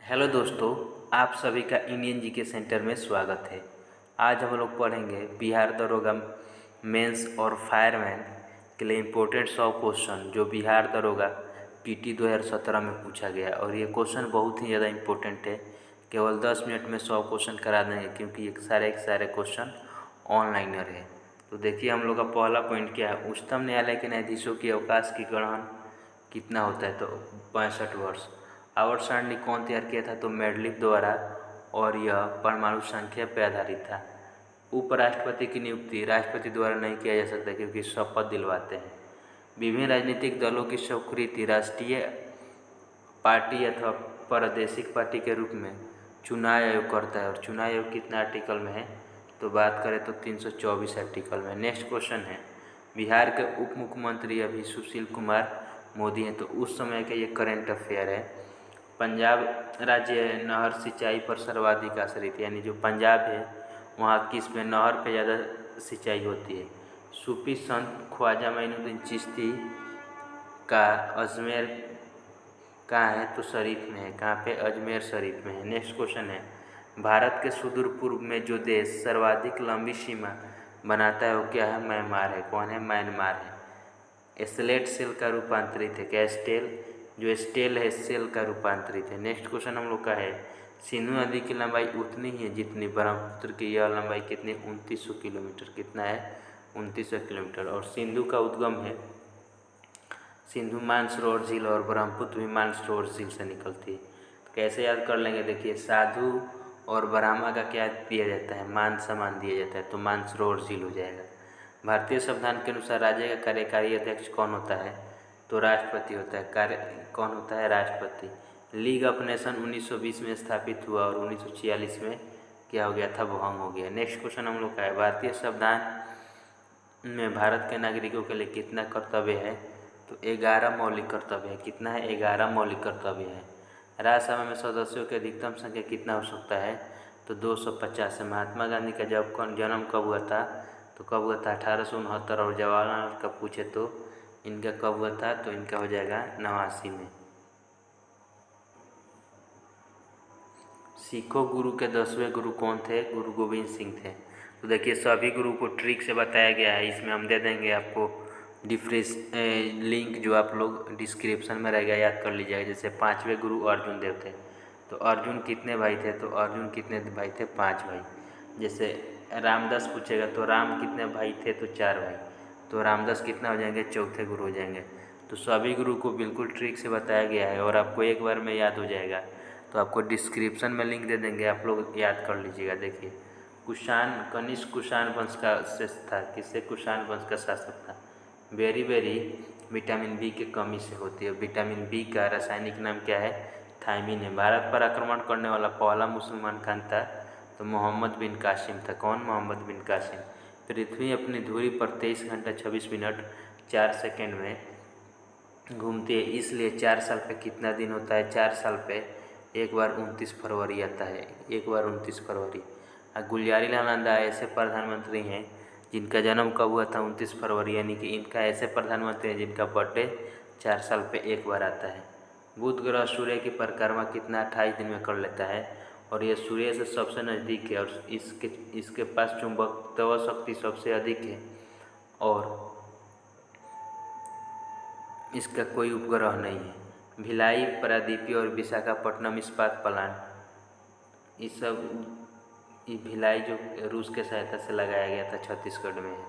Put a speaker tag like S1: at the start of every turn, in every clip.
S1: Hello दोस्तों, आप सभी का इंडियन जीके सेंटर में स्वागत है। आज हम लोग पढ़ेंगे बिहार दरोगा मेंस और फायरमैन के लिए इम्पोर्टेंट 100 क्वेश्चन जो बिहार दरोगा पीटी 2017 में पूछा गया। और ये क्वेश्चन बहुत ही ज़्यादा इम्पोर्टेंट है। केवल 10 मिनट में 100 क्वेश्चन करा देंगे क्योंकि ये सारे क्वेश्चन ऑनलाइनर है। तो देखिए हम लोग का पहला पॉइंट क्या है। उच्चतम न्यायालय के न्यायाधीशों के अवकाश की ग्रहण कितना होता है, तो 65 वर्ष। आवर्त सारणी कौन तैयार किया था, तो मेडलिफ द्वारा, और यह परमाणु संख्या पर आधारित था। उपराष्ट्रपति की नियुक्ति राष्ट्रपति द्वारा नहीं किया जा सकता क्योंकि शपथ दिलवाते हैं। विभिन्न राजनीतिक दलों की स्वीकृति राष्ट्रीय पार्टी अथवा प्रादेशिक पार्टी के रूप में चुनाव आयोग करता है। और चुनाव आयोग कितना आर्टिकल में है, तो बात करें तो 324 आर्टिकल में। नेक्स्ट क्वेश्चन है, बिहार के उप मुख्यमंत्री अभी सुशील कुमार मोदी हैं, तो उस समय का ये करेंट अफेयर है। पंजाब राज्य नहर सिंचाई पर सर्वाधिक आश्रित, यानी जो पंजाब है वहाँ किस पे, नहर पे ज़्यादा सिंचाई होती है। सूफी संत ख्वाजा मोइनुद्दीन चिश्ती का अजमेर कहाँ है, तो शरीफ में है। कहाँ पे, अजमेर शरीफ में है। नेक्स्ट क्वेश्चन है, भारत के सुदूर पूर्व में जो देश सर्वाधिक लंबी सीमा बनाता है वो क्या है, म्यांमार है। कौन है, म्यांमार है। स्लेट सेल का रूपांतरित है, क्या स्टेल, जो स्टेल है सेल का रूपांतरित है। नेक्स्ट क्वेश्चन हम लोग का है, सिंधु नदी की लंबाई उतनी ही है जितनी ब्रह्मपुत्र की, यह लंबाई कितनी, 2900 किलोमीटर। कितना है, 2900 किलोमीटर। और सिंधु का उद्गम है, सिंधु मानसरोवर झील और ब्रह्मपुत्र भी मानसरोवर झील से निकलती है। तो कैसे याद कर लेंगे, देखिए साधु और ब्राह्मण का क्या दिया जाता है, मान सम्मान दिया जाता है, तो मानसरोवर झील हो जाएगा। भारतीय संविधान के अनुसार राज्य का कार्यकारी अध्यक्ष कौन होता है, तो राष्ट्रपति होता है। कौन होता है, राष्ट्रपति। लीग ऑफ नेशन 1920 में स्थापित हुआ और 1946 में क्या हो गया था, भंग हो गया। नेक्स्ट क्वेश्चन हम लोग का है, भारतीय संविधान में भारत के नागरिकों के लिए कितना कर्तव्य है, तो 11 मौलिक कर्तव्य है। कितना है, 11 मौलिक कर्तव्य है। राज्यसभा में सदस्यों की अधिकतम संख्या कितना हो सकता है, तो 250 है। महात्मा गांधी का जन्म कब हुआ था, तो कब हुआ था, 1869। और जवाहरलाल का पूछे तो इनका कब हुआ था, तो इनका हो जाएगा 89 में। सिखों गुरु के 10वें गुरु कौन थे, गुरु गोविंद सिंह थे। तो देखिए सभी गुरु को ट्रिक से बताया गया है, इसमें हम दे देंगे आपको डिफ्रेंस लिंक, जो आप लोग डिस्क्रिप्शन में रहेगा, याद कर लीजिएगा। जैसे 5वें गुरु अर्जुन देव थे, तो अर्जुन कितने भाई थे, तो अर्जुन कितने भाई थे, 5 भाई। जैसे रामदास पूछेगा तो राम कितने भाई थे, तो 4 भाई, तो रामदास कितना हो जाएंगे, चौथे गुरु हो जाएंगे। तो सभी गुरु को बिल्कुल ट्रिक से बताया गया है और आपको एक बार में याद हो जाएगा। तो आपको डिस्क्रिप्शन में लिंक दे देंगे, आप लोग याद कर लीजिएगा। देखिए कुषाण, कनिष्क कुषाण वंश का श्रेष्ठ था। किससे, कुषाण वंश का शासक था। बेरी विटामिन बी की कमी से होती है। विटामिन बी का रासायनिक नाम क्या है, थायमिन है। भारत पर आक्रमण करने वाला पहला मुसलमान खान था, तो मोहम्मद बिन कासिम था। कौन, मोहम्मद बिन कासिम। पृथ्वी अपनी धुरी पर 23 घंटा 26 मिनट 4 सेकेंड में घूमती है, इसलिए 4 साल पे कितना दिन होता है, 4 साल पे एक बार 29 फरवरी आता है, एक बार 29 फरवरी। गुलजारी लाल नंदा ऐसे प्रधानमंत्री हैं जिनका जन्म कब हुआ था, 29 फरवरी, यानी कि इनका ऐसे प्रधानमंत्री हैं जिनका बर्थडे 4 साल पे एक बार आता है। बुध ग्रह सूर्य की परिक्रमा कितना, 28 दिन में कर लेता है, और ये सूर्य से सबसे नज़दीक है और इसके पास चुंबकत्व शक्ति सबसे अधिक है, और इसका कोई उपग्रह नहीं है। भिलाई, पारादीपी और विशाखापट्टनम इस्पात प्लांट, इस सब भिलाई जो रूस के सहायता से लगाया गया था, छत्तीसगढ़ में है।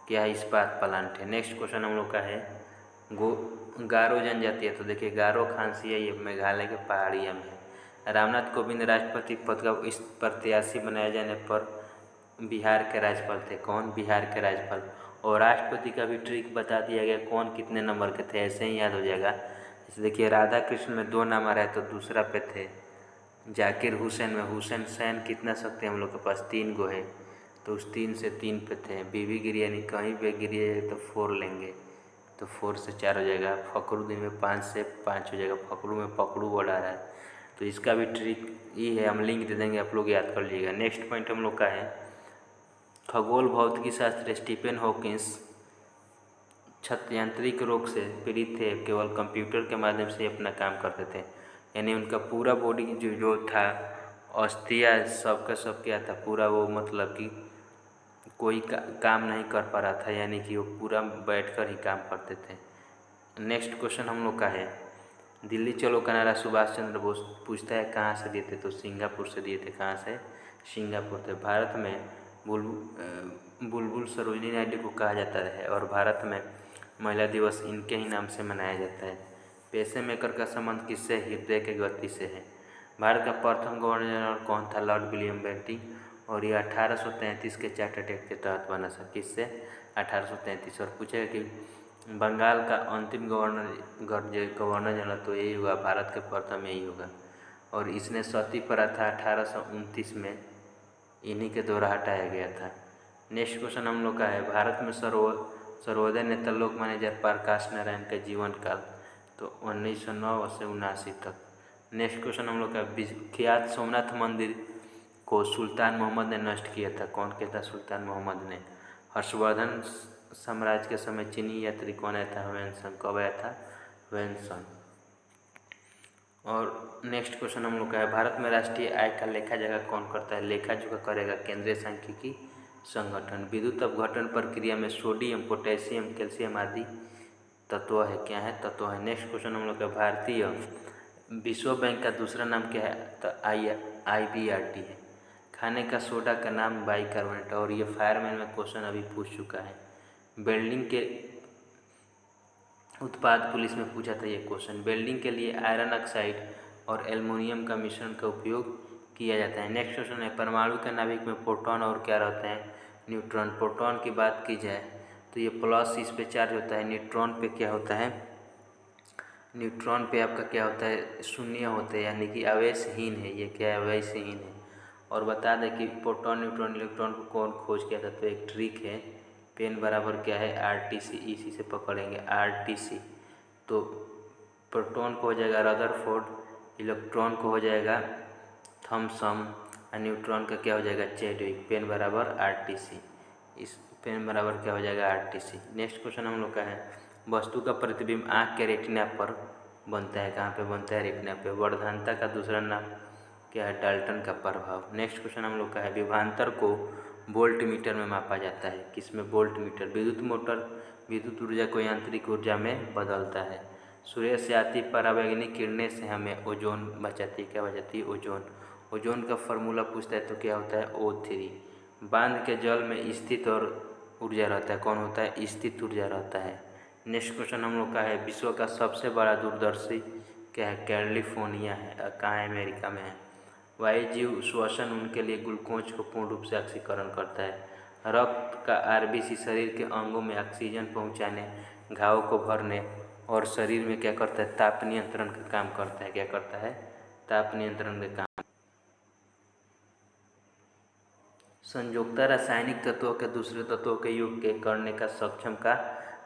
S1: क्या इस्पात प्लांट है। नेक्स्ट क्वेश्चन हम लोग का है, गारो जनजाति है, तो देखिए गारो खांसी है, ये मेघालय के पहाड़िया में है। रामनाथ कोविंद राष्ट्रपति पद का इस प्रत्याशी बनाए जाने पर बिहार के राज्यपाल थे। कौन, बिहार के राज्यपाल। और राष्ट्रपति का भी ट्रिक बता दिया गया, कौन कितने नंबर के थे, ऐसे ही याद हो जाएगा। जैसे देखिए राधा कृष्ण में 2 नंबर है, तो दूसरा पे थे। जाकिर हुसैन में, हुसैन सैन कितना सकते हैं हम लोग के पास, 3 गो है, तो उस 3 से 3 पे थे। बीबी गिरी, यानी कहीं पे गिरी है तो 4 लेंगे, तो 4 से 4 हो जाएगा। फखरुद्दीन में 5 से 5 हो जाएगा, फकरू में पकड़ू वर्ड आ रहा है, तो इसका भी ट्रिक ये है, हम लिंक दे देंगे, आप लोग याद कर लीजिएगा। नेक्स्ट पॉइंट हम लोग का है, खगोल भौतिकी शास्त्री स्टीफन हॉकिंस छत यांत्रिक रोग से पीड़ित थे, केवल कंप्यूटर के माध्यम से अपना काम करते थे। यानी उनका पूरा बॉडी जो था अस्थिया सबका सब क्या था पूरा, वो मतलब कि कोई काम नहीं कर पा रहा था, यानी कि वो पूरा बैठकर ही काम करते थे। नेक्स्ट क्वेश्चन हम लोग का है, दिल्ली चलो का नारा सुभाष चंद्र बोस पूछता है कहाँ से दिए थे, तो सिंगापुर से दिए थे। कहाँ से? सिंगापुर से। भारत में बुलबुल सरोजिनी नायडू को कहा जाता है और भारत में महिला दिवस इनके ही नाम से मनाया जाता है। पेसे मेकर का संबंध किससे? हृदय के गति से है। भारत का प्रथम गवर्नर जनरल कौन था? Lord William Bentinck. और ये 1833 के चार्टर्ड एक्ट के तहत बना था। किससे? 1833। और पूछेगा कि बंगाल का अंतिम गवर्नर जनरल तो यही हुआ, भारत के प्रथम यही होगा। और इसने सती प्रथा 1829 में इन्हीं के द्वारा हटाया गया था। नेक्स्ट क्वेश्चन हम लोग का है, भारत में सर्वोदय नेता लोकमान्य जयप्रकाश नारायण का जीवन काल, तो 1909 से 1979 तक। नेक्स्ट क्वेश्चन हम लोग का, विख्यात सोमनाथ मंदिर को सुल्तान मोहम्मद ने नष्ट किया था। कौन किया था? सुल्तान मोहम्मद ने। हर्षवर्धन साम्राज्य के समय चीनी यात्री कौन आया था? ह्वेनसन। कब आया था? ह्वेनसन। और नेक्स्ट क्वेश्चन हम लोग का है, भारत में राष्ट्रीय आय का लेखा जोखा कौन करता है? लेखा जोखा करेगा केंद्रीय सांख्यिकी संगठन। विद्युत अपघटन प्रक्रिया में सोडियम, पोटेशियम, कैल्शियम आदि तत्व है। क्या है? तत्व है। नेक्स्ट क्वेश्चन हम लोग का, भारतीय विश्व बैंक का दूसरा नाम क्या है? तो IBRT है। खाने का सोडा का नाम बाइकार्बोनेट। और ये फायरमैन में क्वेश्चन अभी पूछ चुका है। वेल्डिंग के उत्पाद पुलिस में पूछा था ये क्वेश्चन। वेल्डिंग के लिए आयरन ऑक्साइड और एल्युमिनियम का मिश्रण का उपयोग किया जाता है। नेक्स्ट क्वेश्चन है, परमाणु के नाभिक में प्रोटॉन और क्या रहते हैं? न्यूट्रॉन। प्रोटॉन की बात की जाए तो ये प्लस इस पे चार्ज होता है, न्यूट्रॉन पे क्या होता है? न्यूट्रॉन पे आपका क्या होता है? शून्य होते हैं, यानी कि आवेशहीन है। ये क्या है? आवेशहीन है। और बता दें कि प्रोटॉन, न्यूट्रॉन, इलेक्ट्रॉन को कौन खोज किया था? तो एक ट्रिक है, पेन बराबर क्या है? RTC। इसी से पकड़ेंगे RTC। तो प्रोटॉन को हो जाएगा रदरफोर्ड, इलेक्ट्रॉन को हो जाएगा थॉमसन और न्यूट्रॉन का क्या हो जाएगा? चैडविक। पेन बराबर RTC। इस पेन बराबर क्या हो जाएगा? RTC। नेक्स्ट क्वेश्चन हम लोग का है, वस्तु का प्रतिबिंब आँख के रेटिना पर बनता है। कहाँ पे बनता है? रेटिना पे। वर्धनता का दूसरा नाम क्या है? डाल्टन का प्रभाव। नेक्स्ट क्वेश्चन हम लोग का है, विभवांतर को वोल्ट मीटर में मापा जाता है। किसमें? Volt meter. विद्युत मोटर विद्युत ऊर्जा को यांत्रिक ऊर्जा में बदलता है। सूर्य से आती पराबैंगनी किरणें से हमें ओजोन बचाती है। क्या बचाती है? ओजोन। ओजोन का फार्मूला पूछता है तो क्या होता है? O3। बांध के जल में स्थित और ऊर्जा रहता है। कौन होता है? स्थित ऊर्जा रहता है। नेक्स्ट क्वेश्चन हम लोग का है, विश्व का सबसे बड़ा दूरदर्शी क्या है? कैलिफोर्निया है। कहाँ है? अमेरिका में है। वायुजीव श्वसन उनके लिए ग्लूकोज को पूर्ण रूप से ऑक्सीकरण करता है। रक्त का RBC शरीर के अंगों में ऑक्सीजन पहुंचाने, घावों को भरने और शरीर में क्या करता है? ताप नियंत्रण का काम करता है। क्या करता है? ताप नियंत्रण का काम। संयोजकता रासायनिक तत्वों के दूसरे तत्वों के योग के करने का सक्षम का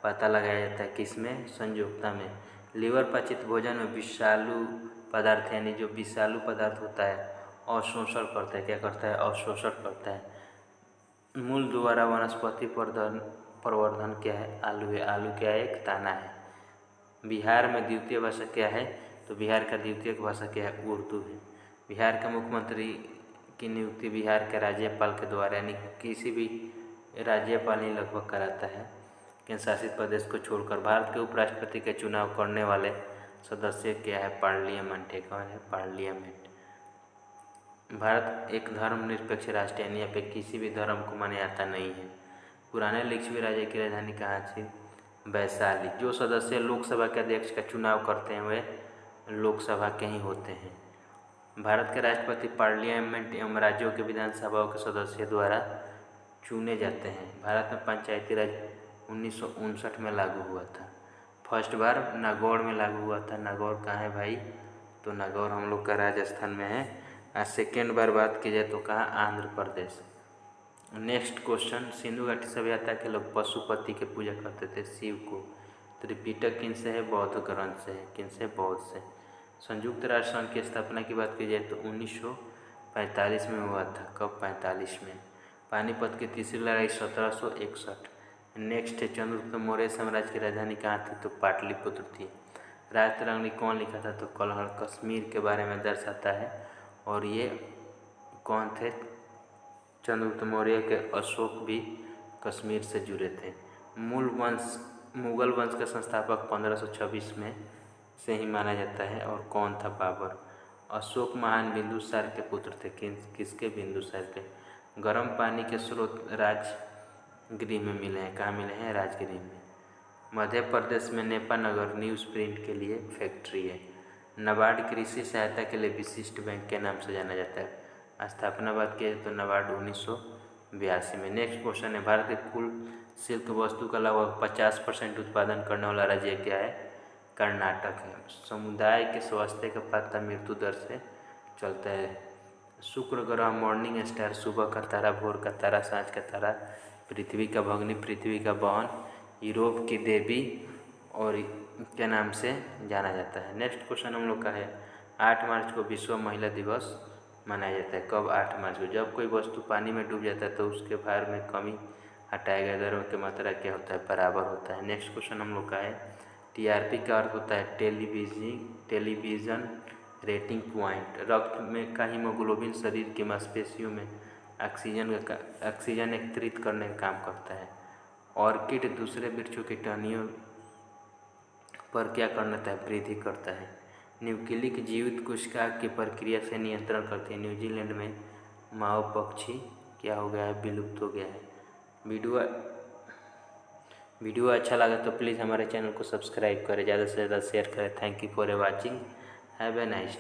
S1: पता लगाया जाता है। किसमें? संयोजकता में। लीवर पाचित भोजन में विषालु पदार्थ, यानी जो विषालु पदार्थ होता है, अवशोषण करता है। क्या करता है? अवशोषण करता है। मूल द्वारा वनस्पति प्रवर्धन क्या है? आलू है। आलू क्या है? एक दाना है। बिहार में द्वितीय भाषा क्या है? तो बिहार का द्वितीय भाषा क्या है? उर्दू है। बिहार के मुख्यमंत्री की नियुक्ति बिहार के राज्यपाल के द्वारा, यानी किसी भी राज्यपाल ही लगभग कराता है केंद्र शासित प्रदेश को छोड़कर। भारत के उपराष्ट्रपति के चुनाव करने वाले सदस्य क्या है? पार्लियामेंट है। कौन है? पार्लियामेंट। भारत एक धर्मनिरपेक्ष राष्ट्र है, यहाँ पे किसी भी धर्म को मान्यता नहीं है। पुराने लिच्छवी राज्य की राजधानी कहाँ थी? वैशाली। जो सदस्य लोकसभा के अध्यक्ष का चुनाव करते हैं वे लोकसभा के ही होते हैं। भारत के राष्ट्रपति पार्लियामेंट एवं राज्यों के विधानसभाओं के सदस्यों द्वारा चुने जाते हैं। भारत में पंचायती राज 1959 में लागू हुआ था। फर्स्ट बार नागौर में लागू हुआ था। नागौर कहाँ है भाई? तो नागौर हम लोग का राजस्थान में है। और सेकेंड बार बात की जाए तो कहाँ? आंध्र प्रदेश। नेक्स्ट क्वेश्चन, सिंधु घाटी सभ्यता के लोग पशुपति के पूजा करते थे, शिव को। त्रिपिटक किन से है? बौद्ध ग्रंथ से है। किन से? बौद्ध से। संयुक्त राष्ट्र संघ की स्थापना की बात की जाए तो 1945 में हुआ था। कब? 45 में। पानीपत की तीसरी लड़ाई 1761। नेक्स्ट है, चंद्रगुप्त मौर्य साम्राज्य की राजधानी कहाँ थी? तो पाटलिपुत्र थी। राज तिरंगी कौन लिखा था? तो कलहड़ कश्मीर के बारे में दर्शाता है। और ये कौन थे? चंद्रगुप्त मौर्य के अशोक भी कश्मीर से जुड़े थे। मुगल वंश का संस्थापक 1526 में से ही माना जाता है। और कौन था? बाबर। अशोक महान बिंदुसार के पुत्र थे। किसके? बिंदुसार के। गर्म पानी के स्रोत राजगृह में मिले हैं। कहाँ मिले हैं? राजगृह में। मध्य प्रदेश में नेपानगर न्यूज़ प्रिंट के लिए फैक्ट्री है। नाबार्ड कृषि सहायता के लिए विशिष्ट बैंक के नाम से जाना जाता है। स्थापना बात की जाए तो नाबार्ड 1982 में। नेक्स्ट क्वेश्चन है, भारत के कुल सिल्क वस्तु का लगभग 50% उत्पादन करने वाला राज्य क्या है? कर्नाटक है। समुदाय के स्वास्थ्य का पता मृत्यु दर से चलता है। शुक्र ग्रह मॉर्निंग स्टार, सुबह का तारा, भोर का तारा, सांझ का तारा, पृथ्वी का भग्नी, पृथ्वी का बहन, यूरोप की देवी और के नाम से जाना जाता है। नेक्स्ट क्वेश्चन हम लोग का है, 8 मार्च को विश्व महिला दिवस मनाया जाता है। कब? 8 मार्च को। जब कोई वस्तु पानी में डूब जाता है तो उसके भार में कमी हटाया गया दरों की मात्रा क्या होता है? बराबर होता है। नेक्स्ट क्वेश्चन हम लोग का है, टीआरपी का अर्थ होता है टेलीविज़न रेटिंग पॉइंट। रक्त में का हीमोग्लोबिन शरीर की मांसपेशियों में ऑक्सीजन एकत्रित करने का काम करता है। ऑर्किड दूसरे वृक्षों की टहनियों पर क्या करता है? वृद्धि करता है। न्यूक्लिक जीवित कोशिका की प्रक्रिया से नियंत्रण करती है। न्यूजीलैंड में माओ पक्षी क्या हो गया है? विलुप्त हो गया है। वीडियो अच्छा लगा तो प्लीज़ हमारे चैनल को सब्सक्राइब करें, ज़्यादा से ज़्यादा शेयर करें। Thank you for watching. Have a nice day.